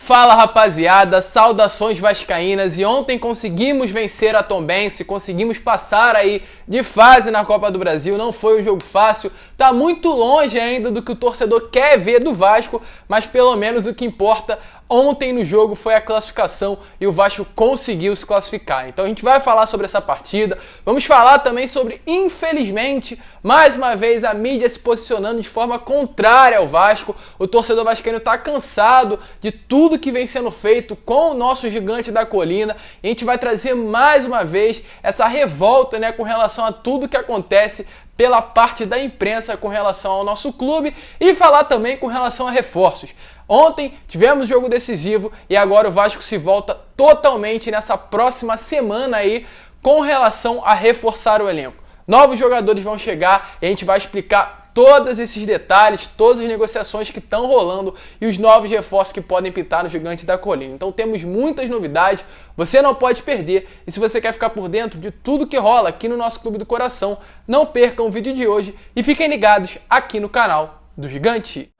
Fala rapaziada, saudações vascaínas, e ontem conseguimos vencer a Tombense, conseguimos passar aí de fase na Copa do Brasil. Não foi um jogo fácil, tá muito longe ainda do que o torcedor quer ver do Vasco, mas pelo menos o que importa ontem no jogo foi a classificação e o Vasco conseguiu se classificar. Então a gente vai falar sobre essa partida, vamos falar também sobre, infelizmente, mais uma vez a mídia se posicionando de forma contrária ao Vasco. O torcedor vascaíno tá cansado de tudo que vem sendo feito com o nosso gigante da colina, e a gente vai trazer mais uma vez essa revolta, com relação a tudo que acontece pela parte da imprensa com relação ao nosso clube, e falar também com relação a reforços. Ontem tivemos jogo decisivo e agora o Vasco se volta totalmente nessa próxima semana aí com relação a reforçar o elenco. Novos jogadores vão chegar e a gente vai explicar todos esses detalhes, todas as negociações que estão rolando e os novos reforços que podem pintar no Gigante da Colina. Então temos muitas novidades, você não pode perder. E se você quer ficar por dentro de tudo que rola aqui no nosso Clube do Coração, não percam o vídeo de hoje e fiquem ligados aqui no canal do Gigante.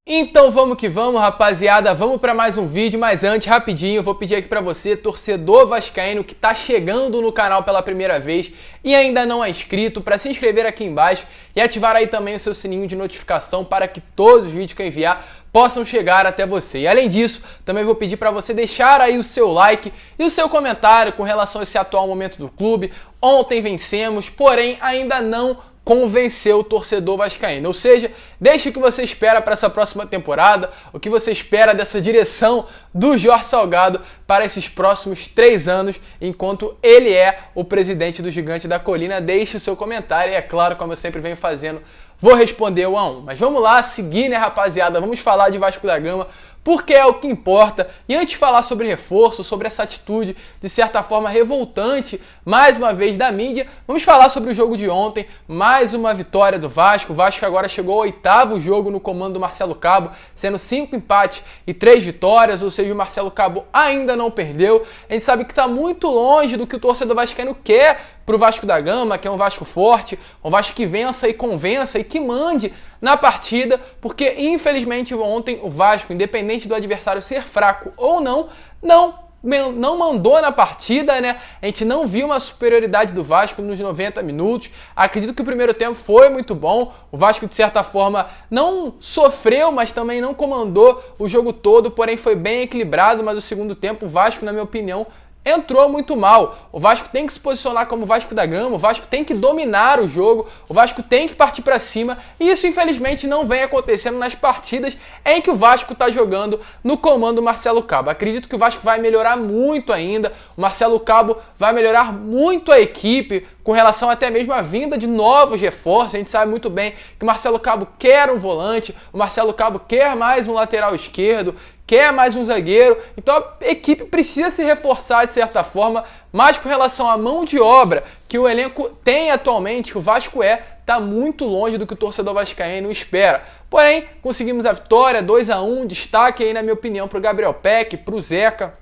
Então vamos que vamos, rapaziada, vamos para mais um vídeo, mas antes, rapidinho, eu vou pedir aqui para você, torcedor vascaíno que tá chegando no canal pela primeira vez e ainda não é inscrito, para se inscrever aqui embaixo e ativar aí também o seu sininho de notificação para que todos os vídeos que eu enviar possam chegar até você. E além disso, também vou pedir para você deixar aí o seu like e o seu comentário com relação a esse atual momento do clube. Ontem vencemos, porém ainda não convenceu o torcedor vascaíno. Ou seja, deixe o que você espera para essa próxima temporada, o que você espera dessa direção do Jorge Salgado para esses próximos 3 anos, enquanto ele é o presidente do Gigante da Colina. Deixe o seu comentário e, é claro, como eu sempre venho fazendo, vou responder um a um. Mas vamos lá, seguir, rapaziada? Vamos falar de Vasco da Gama, porque é o que importa. E antes de falar sobre reforço, sobre essa atitude de certa forma revoltante, mais uma vez da mídia, vamos falar sobre o jogo de ontem. Mais uma vitória do Vasco. O Vasco agora chegou ao 8º jogo no comando do Marcelo Cabo, sendo 5 empates e 3 vitórias, ou seja, o Marcelo Cabo ainda não perdeu. A gente sabe que está muito longe do que o torcedor vascaíno quer para o Vasco da Gama, que é um Vasco forte, um Vasco que vença e convença e que mande na partida, porque infelizmente ontem o Vasco, independente do adversário ser fraco ou não mandou na partida, A gente não viu uma superioridade do Vasco nos 90 minutos. Acredito que o primeiro tempo foi muito bom. O Vasco, de certa forma, não sofreu, mas também não comandou o jogo todo, porém foi bem equilibrado. Mas o segundo tempo, o Vasco, na minha opinião, entrou muito mal. O Vasco tem que se posicionar como Vasco da Gama, o Vasco tem que dominar o jogo, o Vasco tem que partir para cima, e isso infelizmente não vem acontecendo nas partidas em que o Vasco está jogando no comando Marcelo Cabo. Acredito que o Vasco vai melhorar muito ainda, o Marcelo Cabo vai melhorar muito a equipe, com relação até mesmo à vinda de novos reforços. A gente sabe muito bem que o Marcelo Cabo quer um volante, o Marcelo Cabo quer mais um lateral esquerdo, quer mais um zagueiro, então a equipe precisa se reforçar de certa forma, mas com relação à mão de obra que o elenco tem atualmente, que o Vasco está muito longe do que o torcedor vascaíno espera. Porém, conseguimos a vitória, 2-1, destaque aí na minha opinião para o Gabriel Peck, para o Zeca,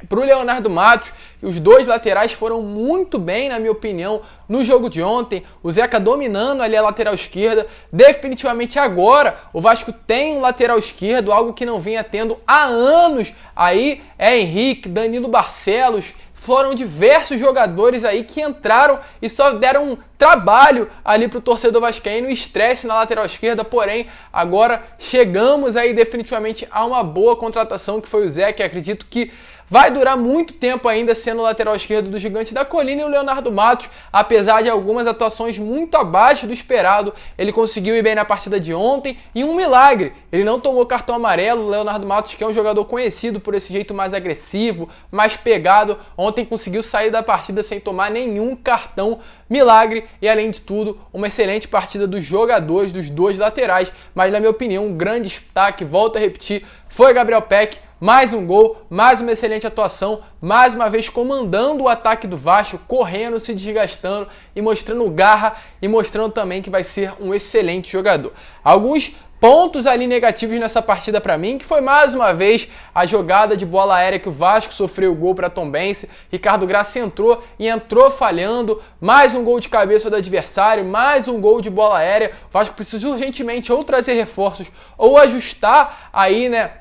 para o Leonardo Matos, e os dois laterais foram muito bem, na minha opinião, no jogo de ontem. O Zeca dominando ali a lateral esquerda. Definitivamente agora o Vasco tem um lateral esquerdo, algo que não vinha tendo há anos. Aí é Henrique, Danilo Barcelos, foram diversos jogadores aí que entraram e só deram um trabalho ali para o torcedor vascaíno, estresse na lateral esquerda. Porém, agora chegamos aí definitivamente a uma boa contratação, que foi o Zé, que acredito que vai durar muito tempo ainda sendo o lateral esquerdo do Gigante da Colina. E o Leonardo Matos, apesar de algumas atuações muito abaixo do esperado, ele conseguiu ir bem na partida de ontem, e um milagre, ele não tomou cartão amarelo. O Leonardo Matos, que é um jogador conhecido por esse jeito mais agressivo, mais pegado, ontem conseguiu sair da partida sem tomar nenhum cartão. Milagre. E além de tudo, uma excelente partida dos jogadores, dos dois laterais, mas na minha opinião um grande destaque, volto a repetir, foi Gabriel Peck. Mais um gol, mais uma excelente atuação, mais uma vez comandando o ataque do Vasco, correndo, se desgastando e mostrando garra, e mostrando também que vai ser um excelente jogador. Alguns pontos ali negativos nessa partida para mim, que foi mais uma vez a jogada de bola aérea que o Vasco sofreu o gol para Tombense. Ricardo Graça entrou falhando, mais um gol de cabeça do adversário, mais um gol de bola aérea. O Vasco precisa urgentemente ou trazer reforços ou ajustar aí, né,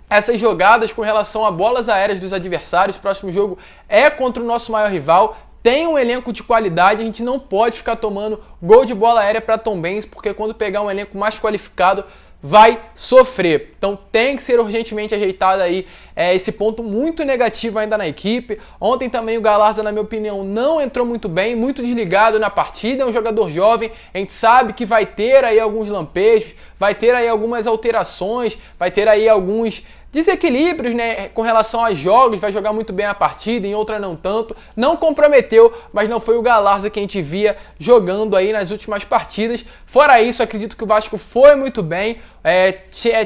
essas jogadas com relação a bolas aéreas dos adversários. O próximo jogo é contra o nosso maior rival. Tem um elenco de qualidade, a gente não pode ficar tomando gol de bola aérea para Tombense, porque quando pegar um elenco mais qualificado, vai sofrer. Então tem que ser urgentemente ajeitado aí esse ponto muito negativo ainda na equipe. Ontem também o Galarza, na minha opinião, não entrou muito bem, muito desligado na partida. É um jogador jovem, a gente sabe que vai ter aí alguns lampejos, vai ter aí algumas alterações, vai ter aí alguns desequilíbrios, né, com relação aos jogos. Vai jogar muito bem a partida, em outra não tanto. Não comprometeu, mas não foi o Galarza que a gente via jogando aí nas últimas partidas. Fora isso, acredito que o Vasco foi muito bem.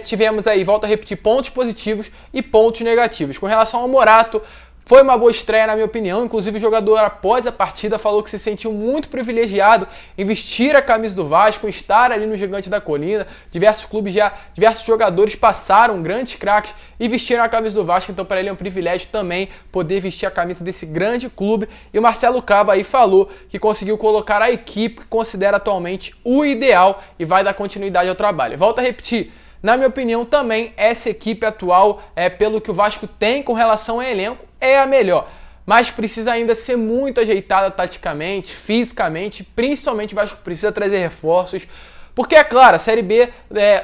Tivemos aí, volto a repetir, pontos positivos e pontos negativos. Com relação ao Morato, foi uma boa estreia, na minha opinião. Inclusive, o jogador, após a partida, falou que se sentiu muito privilegiado em vestir a camisa do Vasco, em estar ali no Gigante da Colina. Diversos jogadores passaram, grandes craques, e vestiram a camisa do Vasco. Então, para ele é um privilégio também poder vestir a camisa desse grande clube. E o Marcelo Cabo aí falou que conseguiu colocar a equipe que considera atualmente o ideal e vai dar continuidade ao trabalho. Volto a repetir. Na minha opinião, também essa equipe atual, pelo que o Vasco tem com relação ao elenco, é a melhor. Mas precisa ainda ser muito ajeitada taticamente, fisicamente, principalmente o Vasco precisa trazer reforços. Porque, é claro, a Série B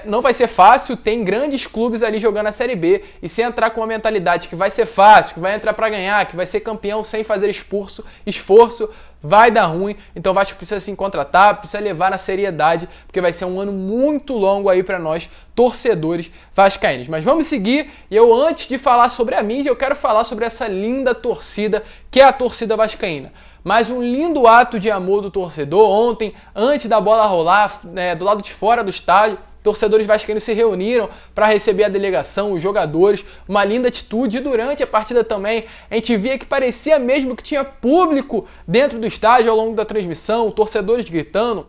não vai ser fácil, tem grandes clubes ali jogando a Série B, e se entrar com uma mentalidade que vai ser fácil, que vai entrar para ganhar, que vai ser campeão sem fazer esforço, vai dar ruim. Então o Vasco precisa se contratar, precisa levar na seriedade, porque vai ser um ano muito longo aí para nós, torcedores vascaínos. Mas vamos seguir, e antes de falar sobre a mídia, eu quero falar sobre essa linda torcida, que é a torcida vascaína. Mais um lindo ato de amor do torcedor. Ontem, antes da bola rolar, do lado de fora do estádio, torcedores vascaínos se reuniram para receber a delegação, os jogadores. Uma linda atitude. E durante a partida também, a gente via que parecia mesmo que tinha público dentro do estádio ao longo da transmissão, torcedores gritando.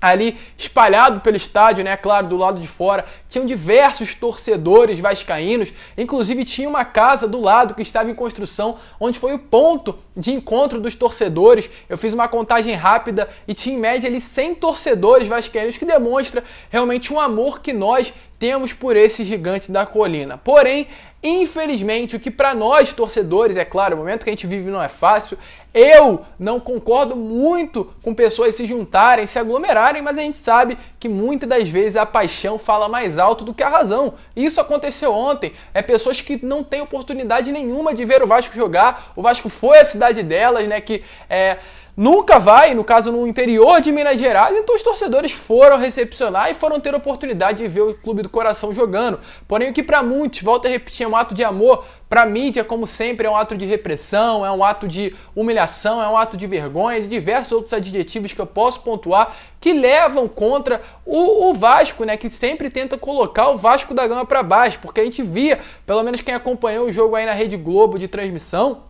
Ali espalhado pelo estádio, né, claro, do lado de fora, tinham diversos torcedores vascaínos, inclusive tinha uma casa do lado que estava em construção, onde foi o ponto de encontro dos torcedores. Eu fiz uma contagem rápida e tinha em média ali 100 torcedores vascaínos, que demonstra realmente um amor que nós temos por esse Gigante da Colina. Porém, infelizmente, o que para nós torcedores, é claro, o momento que a gente vive não é fácil. Eu não concordo muito com pessoas se juntarem, se aglomerarem, mas a gente sabe que muitas das vezes a paixão fala mais alto do que a razão. Isso aconteceu ontem. Pessoas que não têm oportunidade nenhuma de ver o Vasco jogar. O Vasco foi a cidade delas, né, que nunca vai, no caso no interior de Minas Gerais, então os torcedores foram recepcionar e foram ter a oportunidade de ver o Clube do Coração jogando. Porém, o que para muitos, volto a repetir, é um ato de amor, para a mídia, como sempre, é um ato de repressão, é um ato de humilhação, é um ato de vergonha, de diversos outros adjetivos que eu posso pontuar, que levam contra o Vasco, né, que sempre tenta colocar o Vasco da Gama para baixo, porque a gente via, pelo menos quem acompanhou o jogo aí na Rede Globo de transmissão,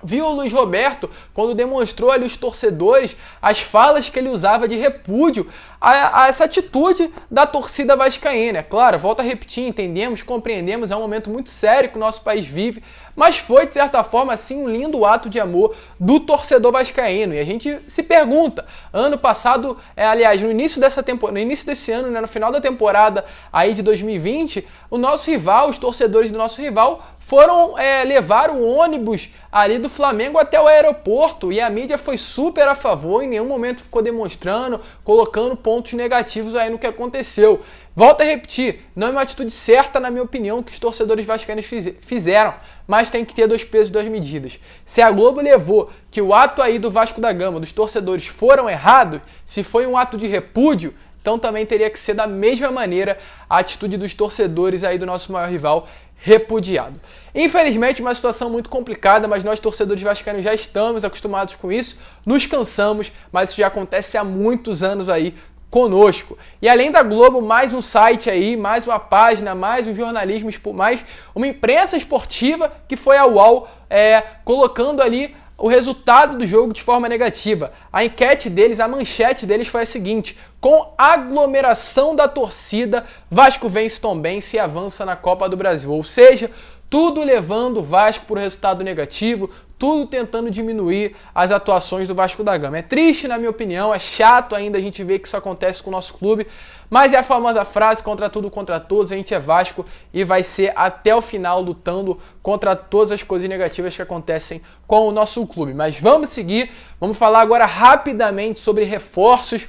viu o Luiz Roberto, quando demonstrou ali os torcedores, as falas que ele usava de repúdio a essa atitude da torcida vascaína. É claro, volto a repetir, entendemos, compreendemos, é um momento muito sério que o nosso país vive, mas foi, de certa forma, assim, um lindo ato de amor do torcedor vascaíno. E a gente se pergunta, ano passado, aliás, no início desse ano, né, no final da temporada aí de 2020, o nosso rival, os torcedores do nosso rival, foram levar o ônibus ali do Flamengo até o aeroporto, e a mídia foi super a favor, em nenhum momento ficou demonstrando, colocando pontos negativos aí no que aconteceu. Volto a repetir, não é uma atitude certa, na minha opinião, que os torcedores vascaínos fizeram, mas tem que ter 2 pesos e 2 medidas. Se a Globo levou que o ato aí do Vasco da Gama, dos torcedores, foram errados, se foi um ato de repúdio, então também teria que ser da mesma maneira a atitude dos torcedores aí do nosso maior rival, repudiado. Infelizmente, uma situação muito complicada, mas nós torcedores vascaínos já estamos acostumados com isso, nos cansamos, mas isso já acontece há muitos anos aí conosco. E além da Globo, mais um site aí, mais uma página, mais um jornalismo, mais uma imprensa esportiva, que foi a UOL, colocando ali o resultado do jogo de forma negativa. A enquete deles, a manchete deles foi a seguinte: com aglomeração da torcida, Vasco vence Tombense e avança na Copa do Brasil. Ou seja, tudo levando o Vasco para o resultado negativo, tudo tentando diminuir as atuações do Vasco da Gama. É triste, na minha opinião, é chato ainda a gente ver que isso acontece com o nosso clube, mas é a famosa frase, contra tudo, contra todos, a gente é Vasco e vai ser até o final lutando contra todas as coisas negativas que acontecem com o nosso clube. Mas vamos seguir, vamos falar agora rapidamente sobre reforços.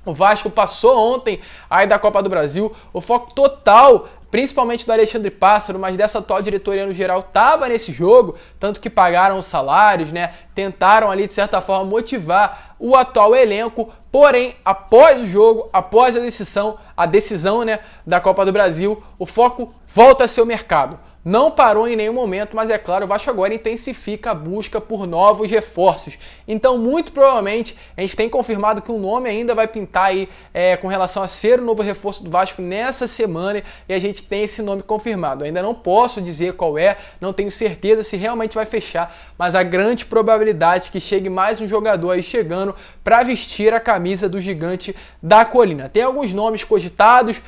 O Vasco passou ontem aí da Copa do Brasil, o foco total, principalmente do Alexandre Pássaro, mas dessa atual diretoria no geral, estava nesse jogo, tanto que pagaram os salários, né? Tentaram ali, de certa forma, motivar o atual elenco, porém, após o jogo, após a decisão, né, da Copa do Brasil, o foco volta a ser o mercado. Não parou em nenhum momento, mas é claro, o Vasco agora intensifica a busca por novos reforços. Então, muito provavelmente, a gente tem confirmado que um nome ainda vai pintar aí com relação a ser o novo reforço do Vasco nessa semana, e a gente tem esse nome confirmado. Ainda não posso dizer qual é, não tenho certeza se realmente vai fechar, mas a grande probabilidade que chegue mais um jogador aí chegando para vestir a camisa do Gigante da Colina. Tem alguns nomes cogitados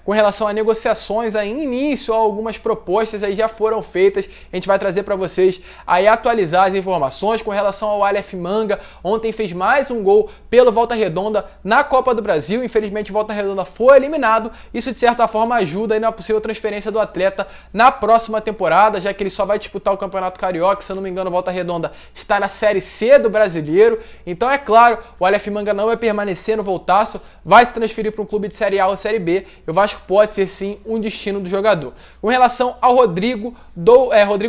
com relação a negociações aí em início, algumas propostas aí já foram feitas, a gente vai trazer para vocês aí atualizar as informações com relação ao Aleph Manga. Ontem fez mais um gol pelo Volta Redonda na Copa do Brasil, infelizmente o Volta Redonda foi eliminado, isso de certa forma ajuda aí na possível transferência do atleta na próxima temporada, já que ele só vai disputar o Campeonato Carioca, se eu não me engano o Volta Redonda está na Série C do Brasileiro, então é claro, o Aleph Manga não vai permanecer no Voltaço, vai se transferir para um clube de Série A ou Série B, e o Vasco pode ser sim um destino do jogador. Com relação ao Rodrigo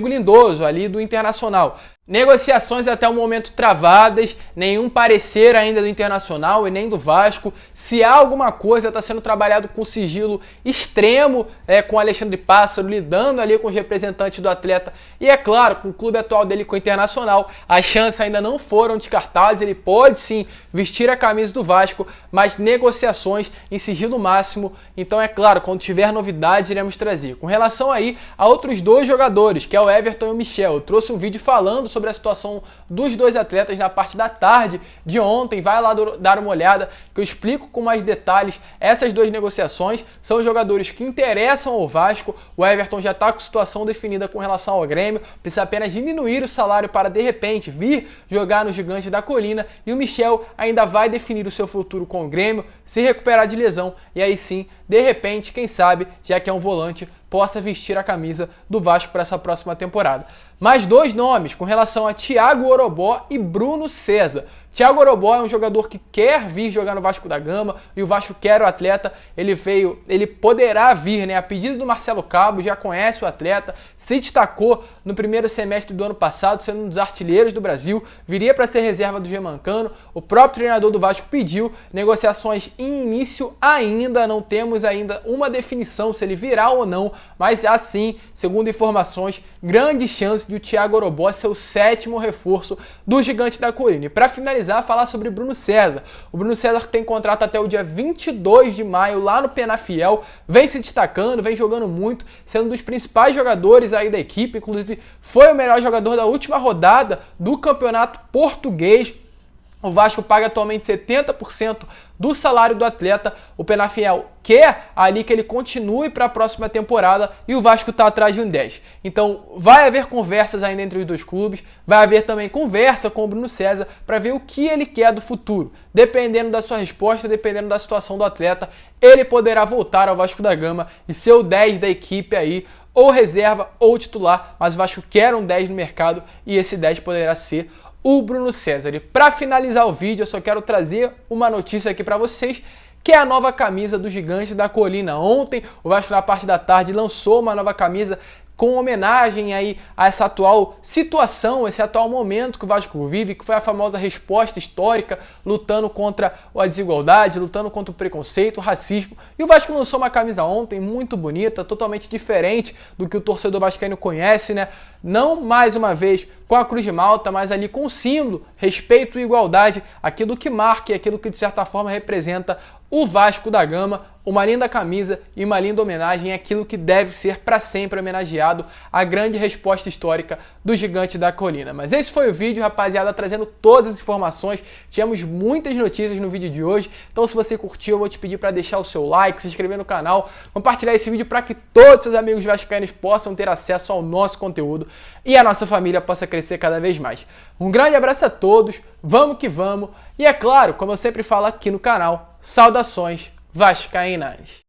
Lindoso, ali do Internacional. Negociações até o momento travadas, nenhum parecer ainda do Internacional e nem do Vasco. Se há alguma coisa, está sendo trabalhado com sigilo extremo, com o Alexandre Pássaro, lidando ali com os representantes do atleta. E é claro, com o clube atual dele, com o Internacional, as chances ainda não foram descartadas, ele pode sim vestir a camisa do Vasco, mas negociações em sigilo máximo. Então é claro, quando tiver novidades iremos trazer. Com relação aí a outros dois jogadores, que é o Everton e o Michel, eu trouxe um vídeo falando sobre a situação dos dois atletas na parte da tarde de ontem, vai lá dar uma olhada que eu explico com mais detalhes essas duas negociações. São jogadores que interessam ao Vasco, o Everton já está com situação definida com relação ao Grêmio, precisa apenas diminuir o salário para de repente vir jogar no Gigante da Colina, e o Michel ainda vai definir o seu futuro com o Grêmio, se recuperar de lesão e aí sim, de repente, quem sabe, já que é um volante, possa vestir a camisa do Vasco para essa próxima temporada. Mais dois nomes com relação a Thiago Orobó e Bruno César. Thiago Orobó é um jogador que quer vir jogar no Vasco da Gama e o Vasco quer o atleta. Ele poderá vir, né, a pedido do Marcelo Cabo, já conhece o atleta, se destacou no primeiro semestre do ano passado, sendo um dos artilheiros do Brasil, viria para ser reserva do Germancano. O próprio treinador do Vasco pediu, negociações em início ainda, não temos ainda uma definição se ele virá ou não, mas assim, segundo informações, grande chance de o Thiago Orobó ser o sétimo reforço do Gigante da Colina. E para finalizar, falar sobre Bruno César. O Bruno César, que tem contrato até o dia 22 de maio lá no Penafiel, vem se destacando, vem jogando muito, sendo um dos principais jogadores aí da equipe, inclusive foi o melhor jogador da última rodada do Campeonato Português. O Vasco paga atualmente 70% do salário do atleta. O Penafiel quer ali que ele continue para a próxima temporada e o Vasco está atrás de um 10. Então vai haver conversas ainda entre os dois clubes, vai haver também conversa com o Bruno César para ver o que ele quer do futuro. Dependendo da sua resposta, dependendo da situação do atleta, ele poderá voltar ao Vasco da Gama e ser o 10 da equipe aí, ou reserva ou titular, mas o Vasco quer um 10 no mercado e esse 10 poderá ser o Bruno César. E para finalizar o vídeo, eu só quero trazer uma notícia aqui para vocês, que é a nova camisa do Gigante da Colina. Ontem, o Vasco na parte da tarde lançou uma nova camisa com homenagem aí a essa atual situação, esse atual momento que o Vasco vive, que foi a famosa resposta histórica, lutando contra a desigualdade, lutando contra o preconceito, o racismo. E o Vasco lançou uma camisa ontem muito bonita, totalmente diferente do que o torcedor vascaíno conhece, né? Não mais uma vez com a Cruz de Malta, mas ali com o símbolo respeito e igualdade, aquilo que marca e aquilo que de certa forma representa o Vasco da Gama, uma linda camisa e uma linda homenagem é aquilo que deve ser para sempre homenageado, a grande resposta histórica do Gigante da Colina. Mas esse foi o vídeo, rapaziada, trazendo todas as informações. Tivemos muitas notícias no vídeo de hoje, então se você curtiu, eu vou te pedir para deixar o seu like, se inscrever no canal, compartilhar esse vídeo para que todos os seus amigos vascaínos possam ter acesso ao nosso conteúdo e a nossa família possa crescer cada vez mais. Um grande abraço a todos, vamos que vamos, e é claro, como eu sempre falo aqui no canal, saudações vascaínas!